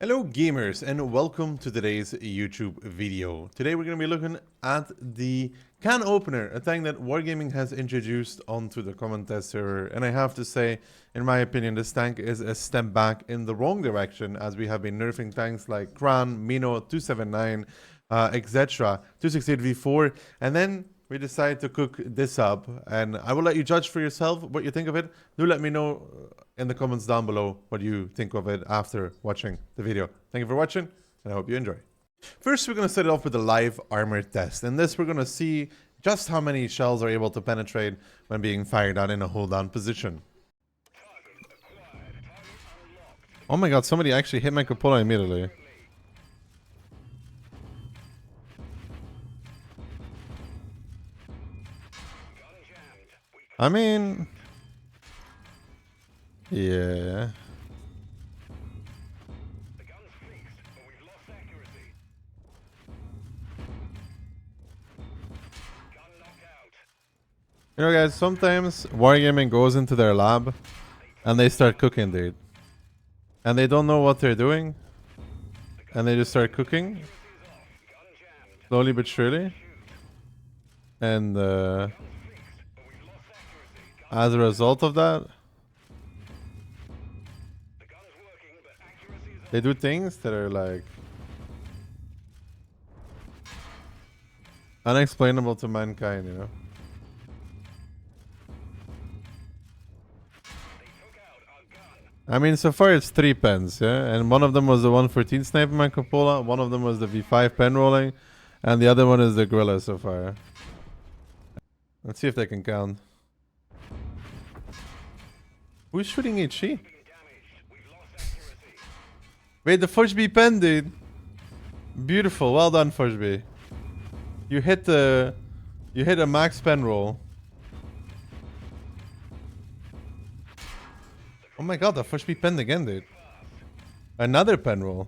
Hello gamers and welcome to today's YouTube video. Today we're going to be looking at the can opener, a thing that Wargaming has introduced onto the common test server, and I have to say, in my opinion, this tank is a step back in the wrong direction, as we have been nerfing tanks like Kran, Mino, 279, etc, 268v4, and then we decided to cook this up, and I will let you judge for yourself what you think of it. Do let me know in the comments down below what you think of it after watching the video. Thank you for watching, and I hope you enjoy. First, we're going to start it off with a live armoured test. In this, we're going to see just how many shells are able to penetrate when being fired at in a hold down position. Oh my god, somebody actually hit my cupola immediately. I mean, yeah. You know, guys, sometimes Wargaming goes into their lab and they start cooking, dude. And they don't know what they're doing. And they just start cooking. Slowly but surely. And as a result of that, they do things that are like unexplainable to mankind, you know. I mean, so far it's 3 pens, yeah? And one of them was the 114 sniping my cupola, one of them was the V5 pen rolling, and the other one is the gorilla so far. Let's see if they can count. Who's shooting HE? Wait, the Forge B pen, dude. Beautiful, well done, Forge B. You hit a max pen roll. Oh my god, the Forge B penned again, dude. Another pen roll.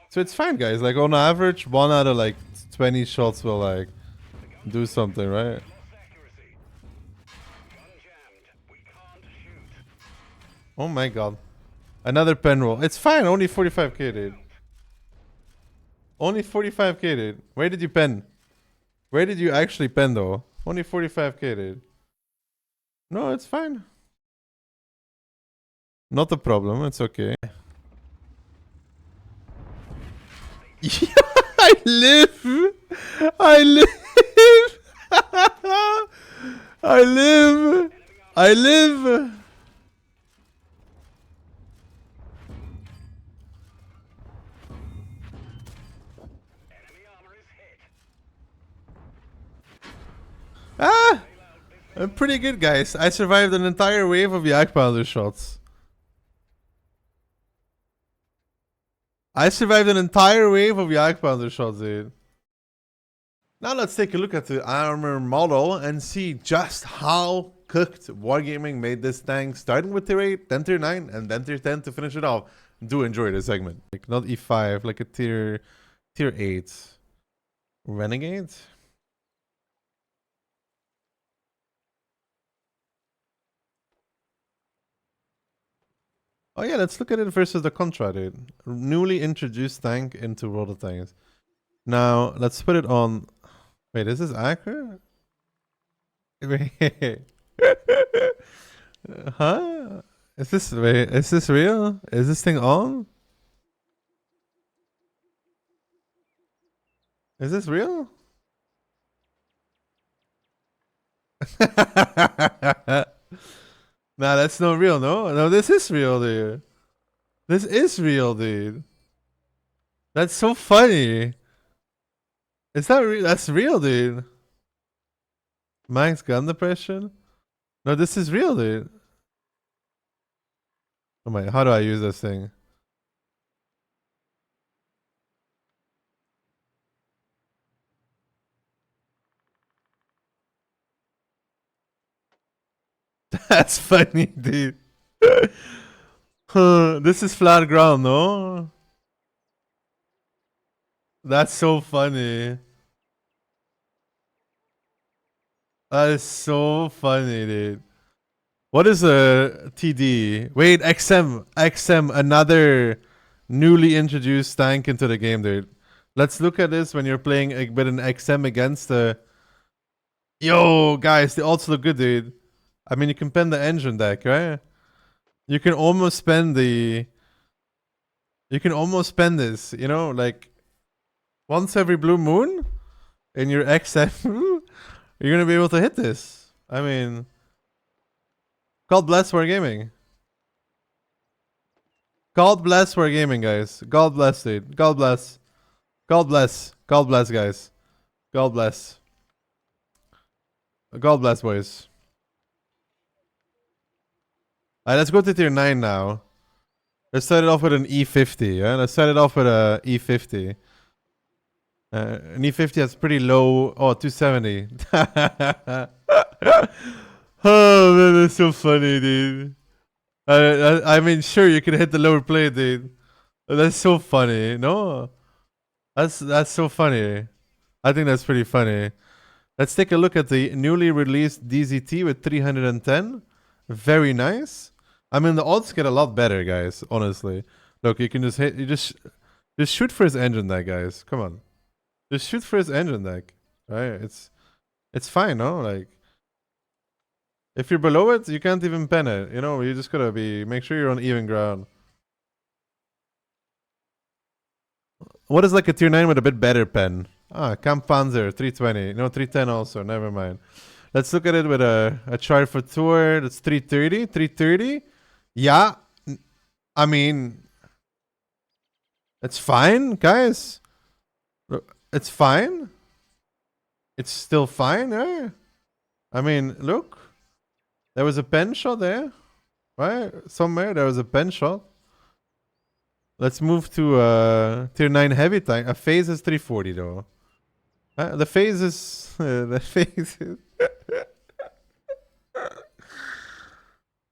So it's fine, guys. Like on average, 1 out of like 20 shots will like do something, right? Oh my god. Another pen roll. It's fine, only 45k, dude. Only 45k, dude. Where did you pen? Where did you actually pen, though? Only 45k, dude. No, it's fine. Not a problem, it's okay. I live! I live! I live! I live! Ah! I'm pretty good, guys. I survived an entire wave of yak pounder shots. I survived an entire wave of yak pounder shots, dude. Now let's take a look at the armor model and see just how cooked Wargaming made this tank, starting with tier 8, then tier 9, and then tier 10 to finish it off. Do enjoy this segment. Like not E5, like a tier 8. Renegade? Oh yeah, let's look at it versus the Contra, dude. Newly introduced tank into World of Tanks. Now, let's put it on... Wait, is this accurate? Wait. Huh? Is this... Wait, is this real? Is this thing on? Is this real? Nah, that's not real, no? No, this is real, dude. This is real, dude. That's so funny. Is that real? That's real, dude. Max gun depression? No, this is real, dude. Oh my, how do I use this thing? That's funny, dude. This is flat ground, no? That's so funny. That is so funny, dude. What is a TD? Wait, XM, another newly introduced tank into the game, dude. Let's look at this when you're playing with an XM against the... Yo, guys, they also look good, dude. I mean, you can pen the engine deck, right? You can almost spend the... You can almost spend this, you know, like... Once every blue moon in your XM, you're gonna be able to hit this. I mean... God bless Wargaming. God bless Wargaming, guys. God bless, dude. God bless. God bless. God bless, guys. God bless. God bless, boys. Alright, let's go to tier 9 now. Let's start it off with an E50, yeah? Let's start it off with a E50. An E50 has pretty low... Oh, 270. Oh, man, that's so funny, dude. I mean, sure, you can hit the lower plate, dude. That's so funny. No? That's so funny. I think that's pretty funny. Let's take a look at the newly released DZT with 310. Very nice. I mean, the odds get a lot better, guys, honestly. Look, you can just hit... You just shoot for his engine deck, guys. Come on. Just shoot for his engine deck. Right? It's fine, no? Like... If you're below it, you can't even pen it. You know, you just gotta make sure you're on even ground. What is like a tier 9 with a bit better pen? Ah, Kampfpanzer, 320. No, 310 also, never mind. Let's look at it with a chart for tour. That's 330. 330? Yeah. I mean... It's fine, guys. It's fine. It's still fine, eh? I mean, look. There was a pen shot there, right? Somewhere there was a pen shot. Let's move to tier 9 heavy tank. A phase is 340 though. The phase is... the phase is...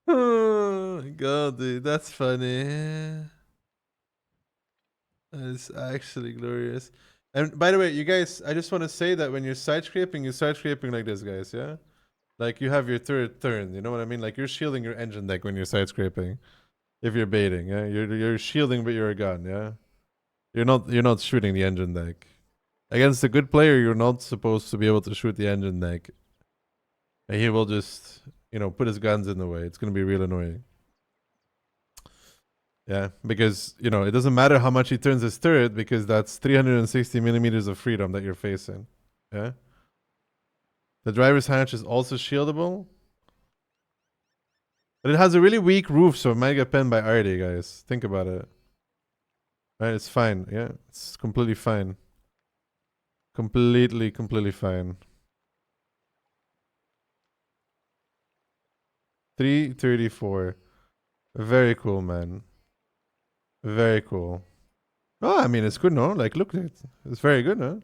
Oh my god, dude. That's funny. That's actually glorious. And by the way, you guys, I just want to say that when you're side scraping like this, guys, yeah? Like, you have your third turn, you know what I mean? Like, you're shielding your engine deck when you're side scraping. If you're baiting, yeah? You're shielding with your gun, yeah? You're not shooting the engine deck. Against a good player, you're not supposed to be able to shoot the engine deck. And he will just, you know, put his guns in the way. It's gonna be real annoying. Yeah, because, you know, it doesn't matter how much he turns his turret, because that's 360 millimeters of freedom that you're facing. Yeah? The driver's hatch is also shieldable. But it has a really weak roof, so it might get penned by Artie, guys. Think about it. Right, it's fine. Yeah, it's completely fine. Completely fine. 334. Very cool, man. Very cool. Oh, I mean, it's good, no? Like, look at it. It's very good, no?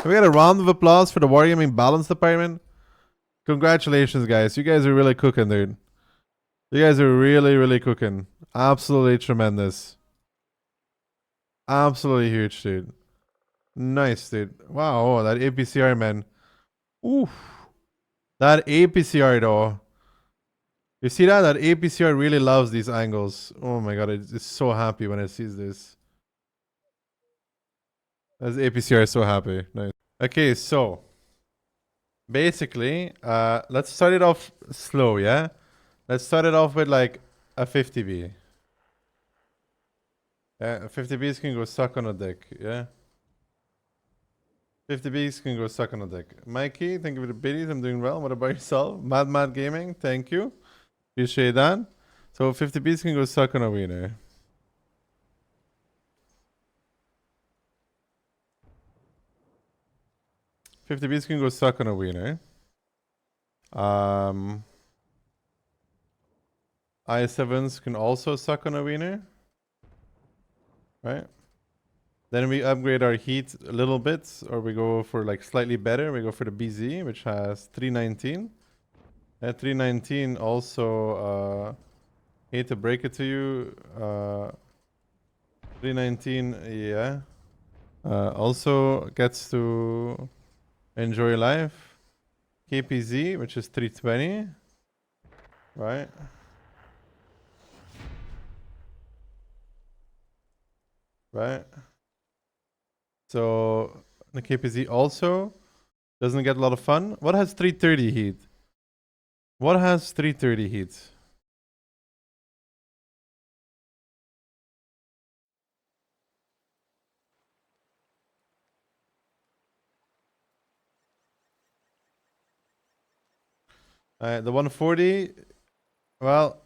Can we get a round of applause for the Wargaming Balance Department? Congratulations, guys. You guys are really cooking, dude. You guys are really cooking. Absolutely tremendous. Absolutely huge, dude. Nice, dude. Wow, oh, that APCR, man. Oof. That APCR, though. You see that? That APCR really loves these angles. Oh my god, it's so happy when it sees this. That's APCR so happy. Nice. Okay, so basically, let's start it off slow, yeah? Let's start it off with like a 50B. Yeah, 50Bs can go suck on a dick, yeah? 50Bs can go suck on a dick. Mikey, thank you for the biddies. I'm doing well. What about yourself? Mad Gaming, thank you. Appreciate that. So 50Bs can go suck on a wiener. $50 can go suck on a wiener. I7s can also suck on a wiener. Right? Then we upgrade our heat a little bit, or we go for like slightly better. We go for the BZ, which has 319. At 319 also, hate to break it to you, 319, yeah. Also gets to enjoy life. KPZ, which is 320. Right. Right. So the KPZ also doesn't get a lot of fun. What has 330 heat? What has 330 heat? The 140, well,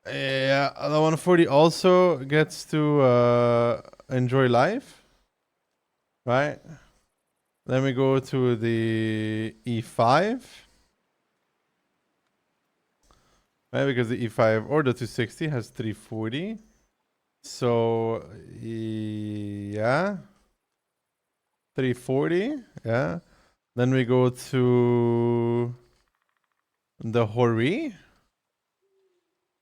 yeah, the 140 also gets to enjoy life, right? Then we go to the E5, right? Because the E5 or the 260 has 340. So, yeah. 340, yeah. Then we go to the Hori,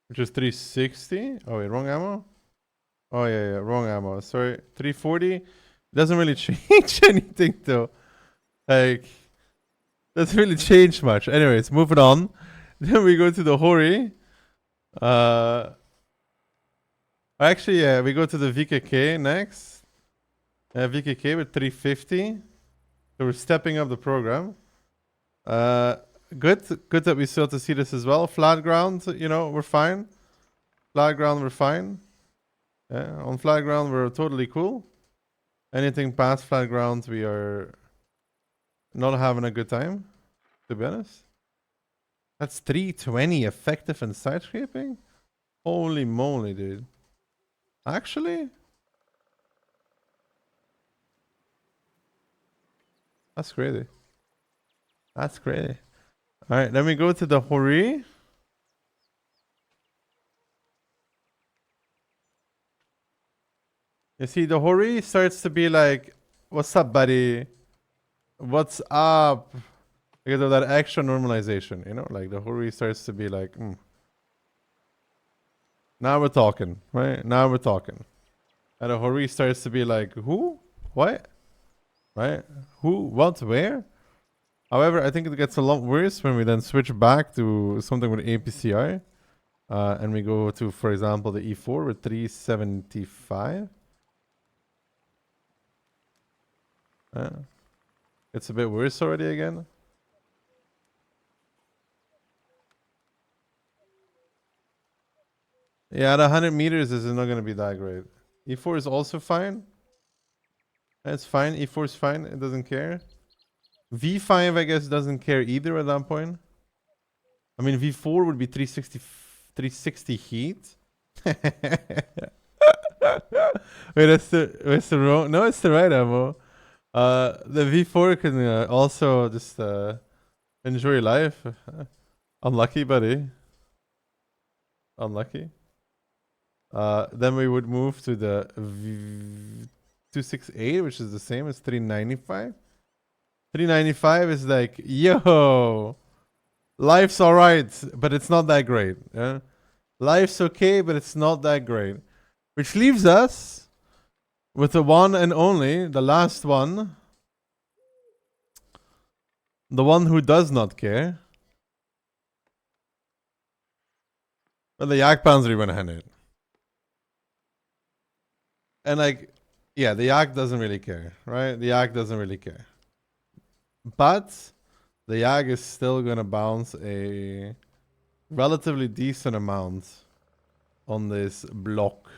which is 360. Oh wait, wrong ammo? Oh yeah, wrong ammo. Sorry, 340. Doesn't really change anything though. Like, doesn't really change much. Anyways, moving on. Then we go to the Hori. Actually, yeah, we go to the VKK next. VKK with 350. So we're stepping up the program. Good that we still have to see this as well. Flat ground, you know, we're fine. Flat ground, we're fine. Yeah, on flat ground, we're totally cool. Anything past flat ground, we are not having a good time, to be honest. That's 320 effective and side scraping? Holy moly, dude. Actually? That's crazy. That's crazy. Alright, then we go to the Hori. You see, the Hori starts to be like, what's up, buddy? What's up? Because of that extra normalization, you know? Like, the Hori starts to be like, Now we're talking, right? Now we're talking. And the Hori starts to be like, who? What? Right? Who? What? Where? However, I think it gets a lot worse when we then switch back to something with APCI. And we go to, for example, the E4 with 375. It's a bit worse already again. Yeah, the 100 meters is not going to be that great. E4 is also fine. It's fine. E4 is fine. It doesn't care. V5, I guess, doesn't care either at that point. I mean, V4 would be 360 heat. Wait, that's the wrong. No, it's the right ammo. The V4 can also just enjoy life. Unlucky, buddy. Unlucky. Then we would move to the 268, which is the same as 395. 395 is like, yo, life's alright, but it's not that great. Yeah? Life's okay, but it's not that great. Which leaves us with the one and only, the last one. The one who does not care. But the Jagdpanzer went ahead it. And like, yeah, the Yak doesn't really care, right? The Yak doesn't really care. But the Yak is still gonna bounce a relatively decent amount on this block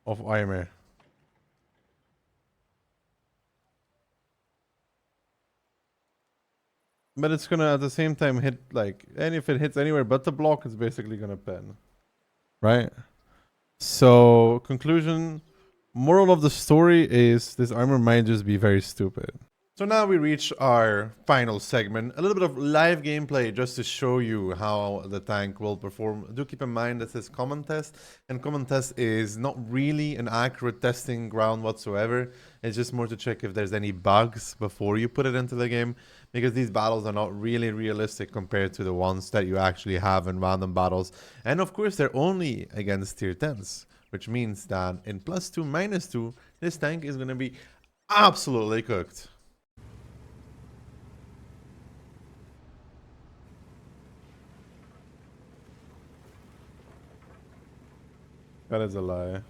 of armor. But it's gonna at the same time hit like, and if it hits anywhere but the block, it's basically gonna pen. Right? So, conclusion, moral of the story is this armor might just be very stupid. So now we reach our final segment, a little bit of live gameplay just to show you how the tank will perform. Do keep in mind this is common test, and common test is not really an accurate testing ground whatsoever. It's just more to check if there's any bugs before you put it into the game, because these battles are not really realistic compared to the ones that you actually have in random battles. And of course, they're only against tier 10s. which means that in +2, -2, this tank is going to be absolutely cooked. That is a lie.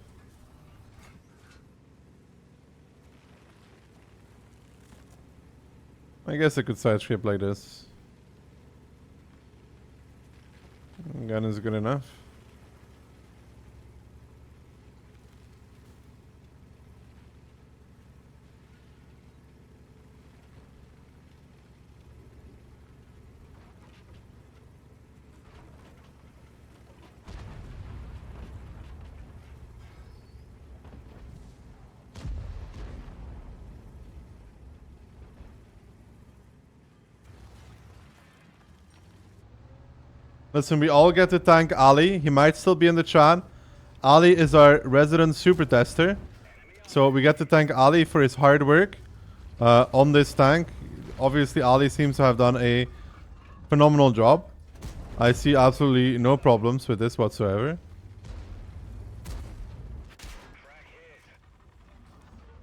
I guess I could side script like this. Gun is good enough. Listen, we all get to thank Ali. He might still be in the chat. Ali is our resident super tester. So we get to thank Ali for his hard work on this tank. Obviously, Ali seems to have done a phenomenal job. I see absolutely no problems with this whatsoever.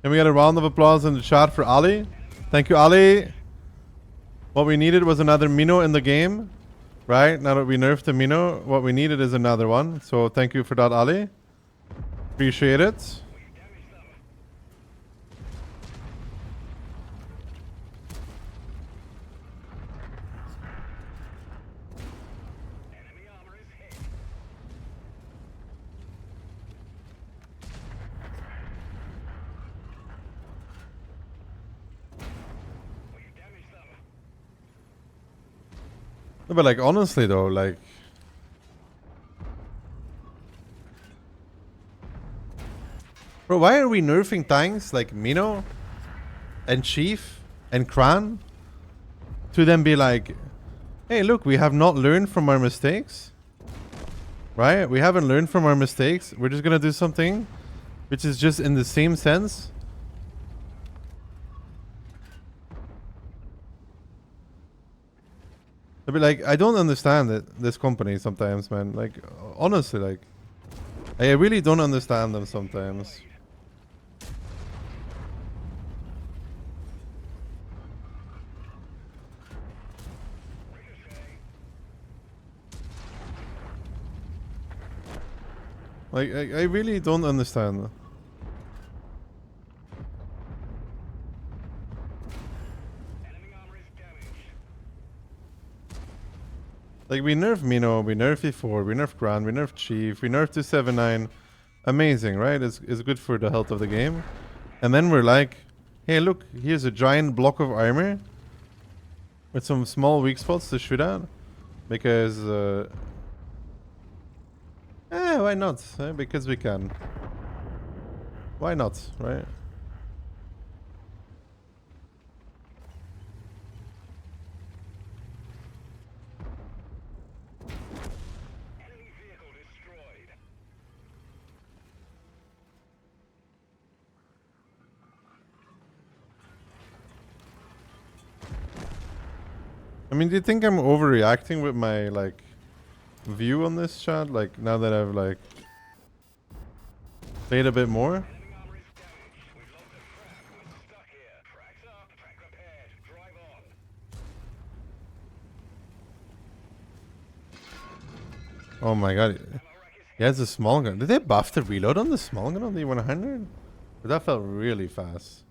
Can we get a round of applause in the chat for Ali? Thank you, Ali. What we needed was another Mino in the game. Right, now that we nerfed the Mino, what we needed is another one. So thank you for that, Ali. Appreciate it. No, but like honestly though, like bro, why are we nerfing tanks like Mino and Chief and Kran to then be like, hey look, we have not learned from our mistakes? Right? We haven't learned from our mistakes. We're just gonna do something which is just in the same sense. I mean, like, I don't understand this company sometimes, man. Like, honestly, like, I really don't understand them sometimes. Like, I really don't understand. Like, we nerf Mino, we nerf E4, we nerf Grand, we nerf Chief, we nerf 279. Amazing, right? It's good for the health of the game. And then we're like, hey, look, here's a giant block of armor with some small weak spots to shoot at. Because, why not? Because we can. Why not, right? I mean, do you think I'm overreacting with my, like, view on this chat? Like, now that I've, like, played a bit more? Oh my god. He has a small gun. Did they buff the reload on the small gun on the 100? But that felt really fast.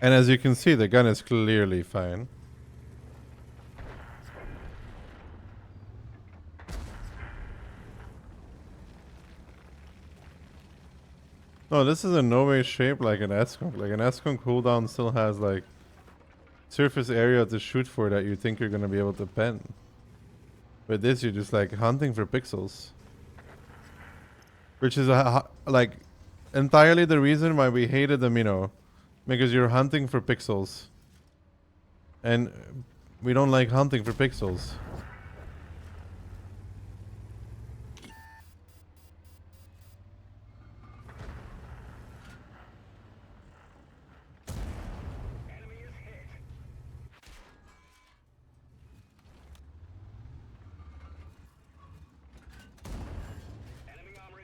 And as you can see, the gun is clearly fine. No, this is in no way shaped like an S-Conk. Like an S-Conk cooldown still has like surface area to shoot for that you think you're gonna be able to pen. With this, you're just like hunting for pixels. Which is like entirely the reason why we hated the Mino. Because you're hunting for pixels. And we don't like hunting for pixels.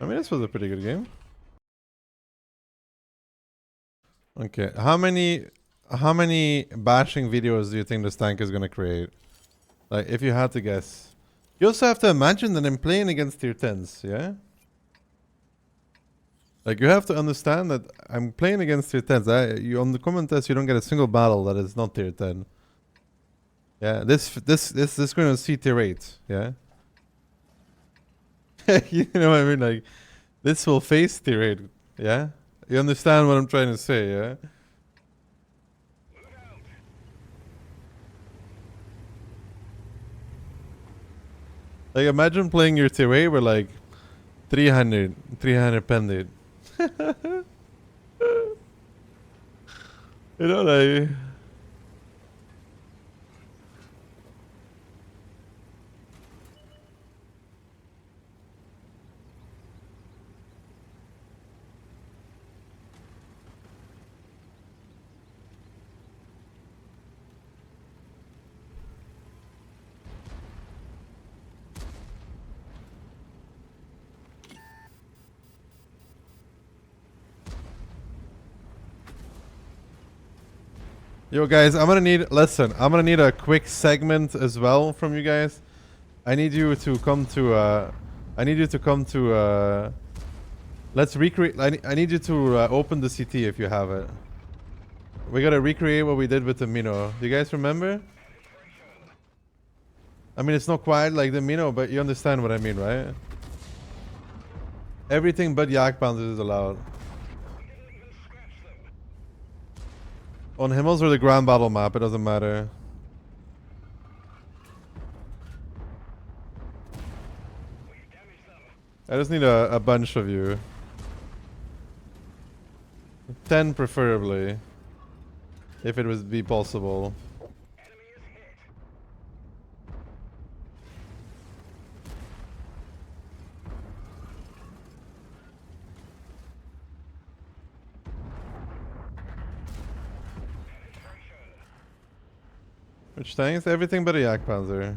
I mean, this was a pretty good game. Okay, how many bashing videos do you think this tank is gonna create? Like, if you had to guess. You also have to imagine that I'm playing against tier 10s, yeah? Like, you have to understand that I'm playing against tier 10s. You on the comment test, you don't get a single battle that is not tier 10. Yeah, this gonna see tier 8, yeah? You know what I mean? Like, this will face tier 8, yeah? You understand what I'm trying to say, yeah? Like, imagine playing your tier 8 with like 300 pendant. You know, like... Yo guys, I'm gonna need a quick segment as well from you guys. I need you to come to let's recreate. I need you to open the CT if you have it. We gotta recreate what we did with the Mino. Do you guys remember? I mean, it's not quite like the Mino, but you understand what I mean, right? Everything but yak bounces is allowed. On Himmels or the Grand Battle map, it doesn't matter. I just need a bunch of you. 10 preferably. If it would be possible. Which tanks? Everything but a yak panzer.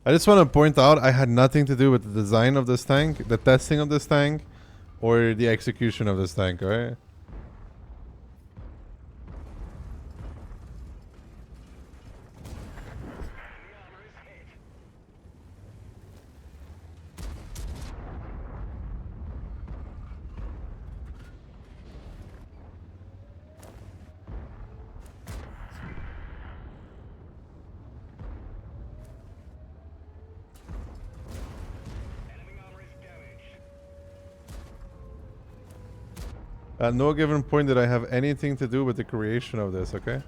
I just want to point out I had nothing to do with the design of this tank, the testing of this tank, or the execution of this tank, alright? At no given point did I have anything to do with the creation of this, okay?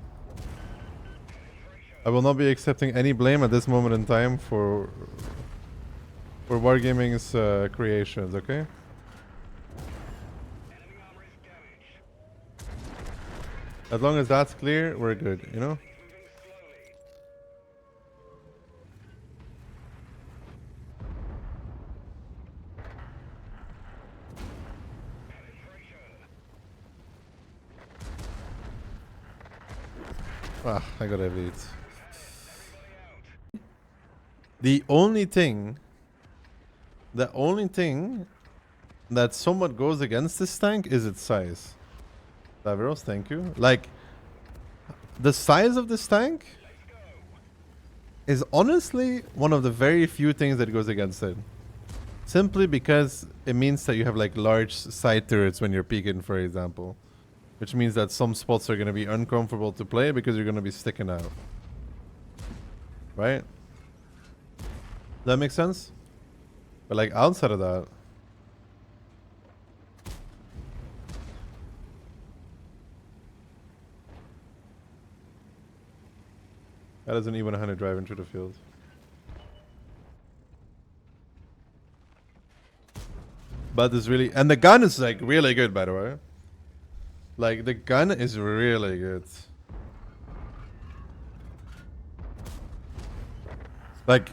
I will not be accepting any blame at this moment in time for Wargaming's creations, okay? As long as that's clear, we're good, you know? Ah, I got elite. The only thing that somewhat goes against this tank is its size. Laveros, thank you. Like, the size of this tank is honestly one of the very few things that goes against it. Simply because it means that you have like large side turrets when you're peeking, for example. Which means that some spots are going to be uncomfortable to play because you're going to be sticking out. Right? Does that make sense? But like outside of that... That is an E100 driving through the field. But it's really... And the gun is like really good, by the way. Like the gun is really good. Like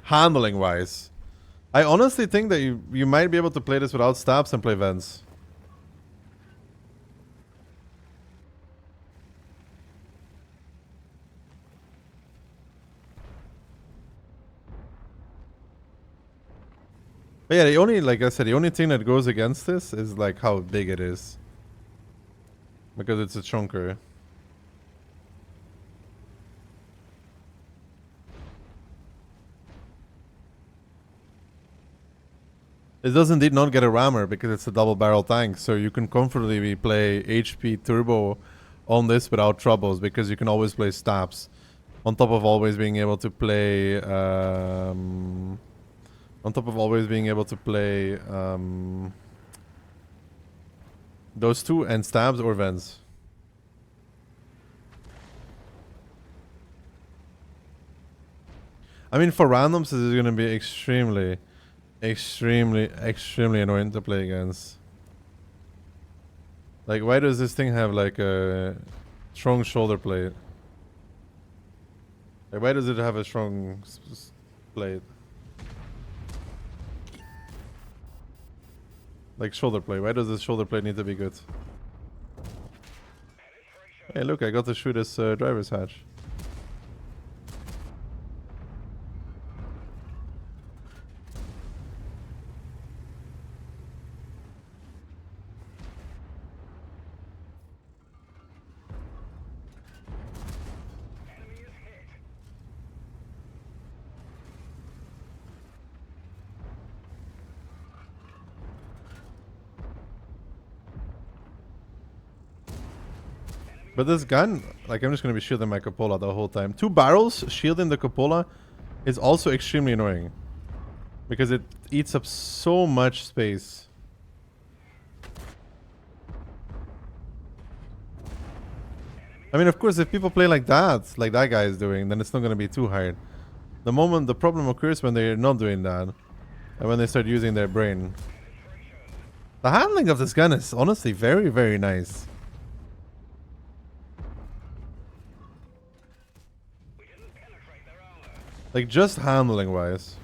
handling wise. I honestly think that you might be able to play this without stabs and play Vents. But yeah, the only, like I said, the only thing that goes against this is like how big it is. Because it's a chunker. It does indeed not get a rammer because it's a double barrel tank, so you can comfortably play HP turbo on this without troubles because you can always play stabs. On top of always being able to play those two and stabs or vents. I mean, for randoms, this is going to be extremely annoying to play against. Like, why does this thing have like a strong shoulder plate? Like, why does it have a strong plate? Like shoulder plate. Why does this shoulder plate need to be good? Hey, look, I got to shoot this driver's hatch. But this gun, like, I'm just going to be shielding my cupola the whole time. 2 barrels shielding the cupola is also extremely annoying. Because it eats up so much space. I mean, of course, if people play like that guy is doing, then it's not going to be too hard. The problem occurs when they're not doing that. And when they start using their brain. The handling of this gun is honestly very, very nice. Like, just handling wise.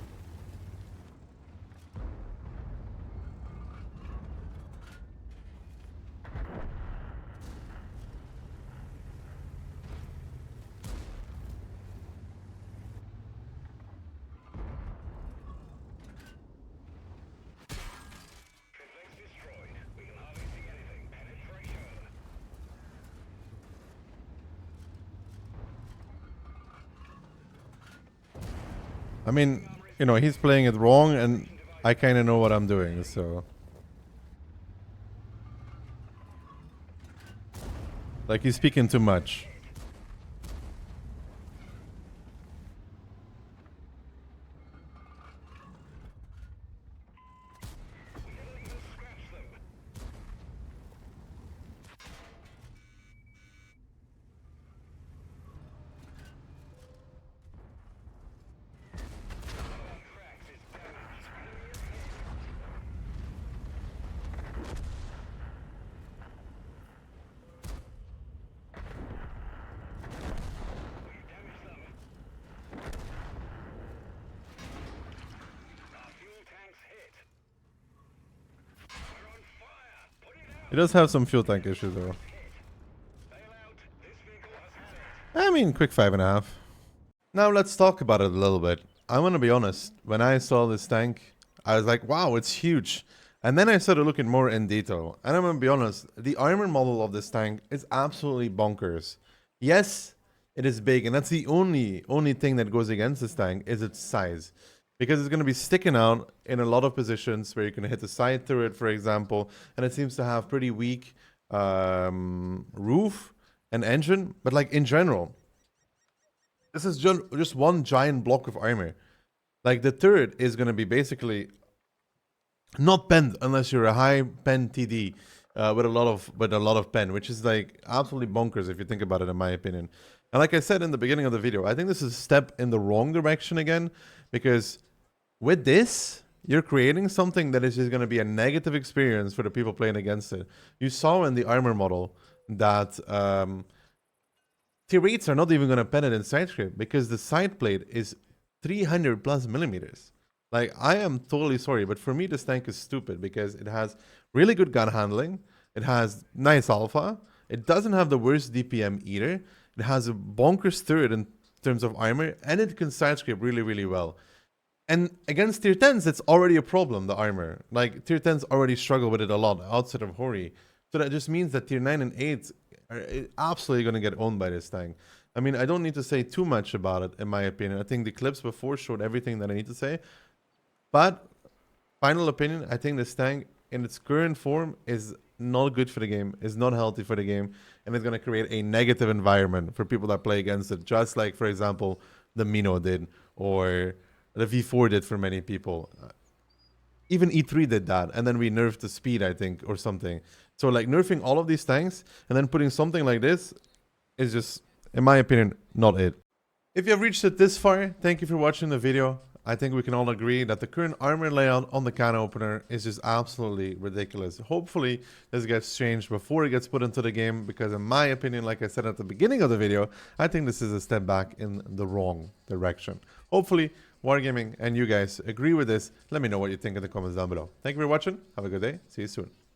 I mean, you know, he's playing it wrong and I kind of know what I'm doing, so. Like, he's speaking too much. It does have some fuel tank issues though. I mean, quick 5.5. Now let's talk about it a little bit. I'm gonna be honest, when I saw this tank, I was like, wow, it's huge. And then I started looking more in detail. And I'm gonna be honest, the armor model of this tank is absolutely bonkers. Yes, it is big, and that's the only thing that goes against this tank is its size. Because it's going to be sticking out in a lot of positions where you can hit the side turret, for example. And it seems to have pretty weak roof and engine. But like in general, this is just one giant block of armor. Like the turret is going to be basically not penned unless you're a high pen TD with a lot of pen, which is like absolutely bonkers if you think about it, in my opinion. And like I said in the beginning of the video, I think this is a step in the wrong direction again, because with this, you're creating something that is just going to be a negative experience for the people playing against it. You saw in the armor model that tier 8s are not even going to pen it in side script because the side plate is 300 plus millimeters. Like, I am totally sorry, but for me, this tank is stupid because it has really good gun handling. It has nice alpha. It doesn't have the worst DPM either. It has a bonkers turret in terms of armor, and it can side script really, really well. And against tier 10s, it's already a problem, the armor. Like, tier 10s already struggle with it a lot outside of Hori. So that just means that tier 9 and 8 are absolutely going to get owned by this tank. I mean, I don't need to say too much about it, in my opinion. I think the clips before showed everything that I need to say. But, final opinion, I think this tank, in its current form, is not good for the game, is not healthy for the game, and it's going to create a negative environment for people that play against it, just like, for example, the Mino did, or the V4 did for many people. Even E3 did that, and then we nerfed the speed, I think, or something. So, like, nerfing all of these tanks, and then putting something like this is just, in my opinion, not it. If you have reached it this far, thank you for watching the video. I think we can all agree that the current armor layout on the can opener is just absolutely ridiculous. Hopefully, this gets changed before it gets put into the game, because in my opinion, like I said at the beginning of the video, I think this is a step back in the wrong direction. Hopefully, Wargaming and you guys agree with this. Let me know what you think in the comments down below. Thank you for watching. Have a good day. See you soon.